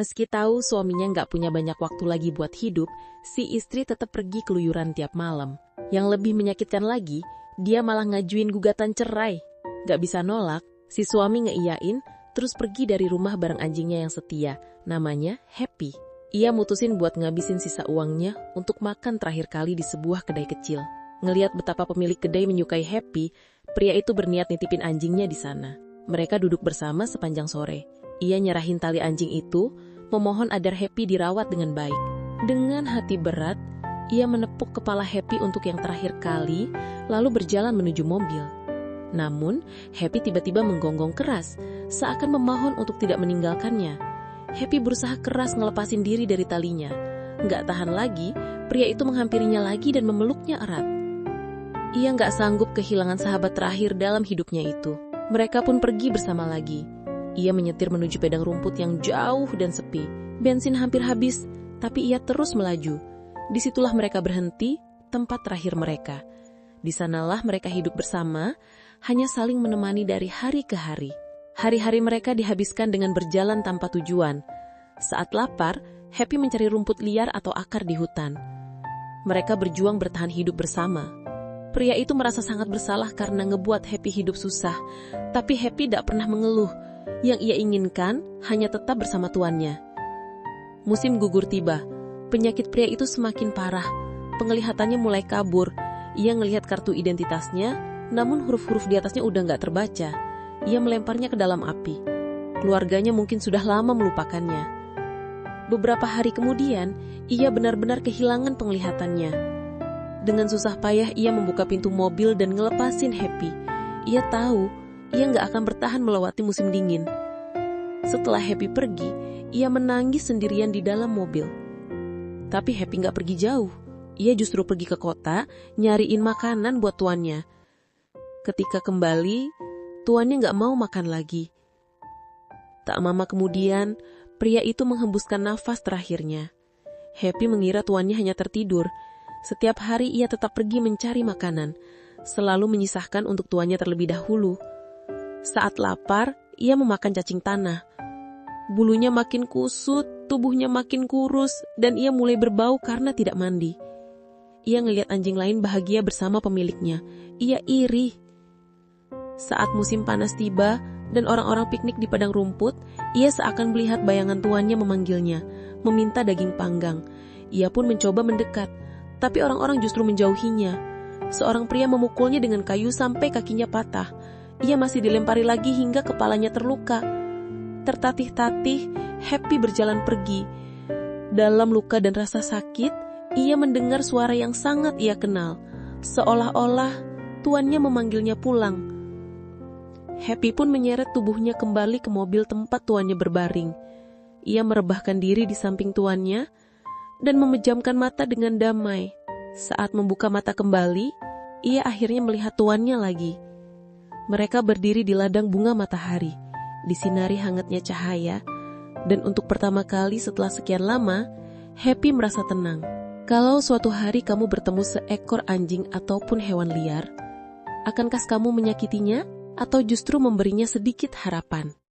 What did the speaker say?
Meski tahu suaminya nggak punya banyak waktu lagi buat hidup, si istri tetap pergi keluyuran tiap malam. Yang lebih menyakitkan lagi, dia malah ngajuin gugatan cerai. Nggak bisa nolak, si suami ngeiyain, terus pergi dari rumah bareng anjingnya yang setia, namanya Happy. Ia mutusin buat ngabisin sisa uangnya untuk makan terakhir kali di sebuah kedai kecil. Ngeliat betapa pemilik kedai menyukai Happy, pria itu berniat nitipin anjingnya di sana. Mereka duduk bersama sepanjang sore. Ia nyerahin tali anjing itu, memohon agar Happy dirawat dengan baik. Dengan hati berat, ia menepuk kepala Happy untuk yang terakhir kali, lalu berjalan menuju mobil. Namun, Happy tiba-tiba menggonggong keras, seakan memohon untuk tidak meninggalkannya. Happy berusaha keras ngelepasin diri dari talinya. Nggak tahan lagi, pria itu menghampirinya lagi dan memeluknya erat. Ia nggak sanggup kehilangan sahabat terakhir dalam hidupnya itu. Mereka pun pergi bersama lagi. Ia menyetir menuju padang rumput yang jauh dan sepi. Bensin hampir habis, tapi ia terus melaju. Disitulah mereka berhenti, tempat terakhir mereka. Di sanalah mereka hidup bersama, hanya saling menemani dari hari ke hari. Hari-hari mereka dihabiskan dengan berjalan tanpa tujuan. Saat lapar, Happy mencari rumput liar atau akar di hutan. Mereka berjuang bertahan hidup bersama. Pria itu merasa sangat bersalah karena ngebuat Happy hidup susah, tapi Happy tidak pernah mengeluh. Yang ia inginkan hanya tetap bersama tuannya. Musim gugur tiba. Penyakit pria itu semakin parah. Penglihatannya mulai kabur. Ia ngelihat kartu identitasnya, namun huruf-huruf di atasnya udah nggak terbaca. Ia melemparnya ke dalam api. Keluarganya mungkin sudah lama melupakannya. Beberapa hari kemudian, ia benar-benar kehilangan penglihatannya. Dengan susah payah ia membuka pintu mobil dan ngelepasin Happy. Ia tahu ia nggak akan bertahan melewati musim dingin. Setelah Happy pergi, ia menangis sendirian di dalam mobil. Tapi Happy nggak pergi jauh. Ia justru pergi ke kota, nyariin makanan buat tuannya. Ketika kembali, tuannya nggak mau makan lagi. Tak lama kemudian, pria itu menghembuskan nafas terakhirnya. Happy mengira tuannya hanya tertidur. Setiap hari ia tetap pergi mencari makanan, selalu menyisahkan untuk tuannya terlebih dahulu. Saat lapar, ia memakan cacing tanah. Bulunya makin kusut, tubuhnya makin kurus, dan ia mulai berbau karena tidak mandi. Ia ngelihat anjing lain bahagia bersama pemiliknya. Ia iri. Saat musim panas tiba dan orang-orang piknik di padang rumput, ia seakan melihat bayangan tuannya memanggilnya, meminta daging panggang. Ia pun mencoba mendekat, tapi orang-orang justru menjauhinya. Seorang pria memukulnya dengan kayu sampai kakinya patah. Ia masih dilempari lagi hingga kepalanya terluka. Tertatih-tatih, Happy berjalan pergi. Dalam luka dan rasa sakit, ia mendengar suara yang sangat ia kenal. Seolah-olah tuannya memanggilnya pulang. Happy pun menyeret tubuhnya kembali ke mobil tempat tuannya berbaring. Ia merebahkan diri di samping tuannya dan memejamkan mata dengan damai. Saat membuka mata kembali, ia akhirnya melihat tuannya lagi. Mereka berdiri di ladang bunga matahari, disinari hangatnya cahaya, dan untuk pertama kali setelah sekian lama, Happy merasa tenang. Kalau suatu hari kamu bertemu seekor anjing ataupun hewan liar, akankah kamu menyakitinya atau justru memberinya sedikit harapan?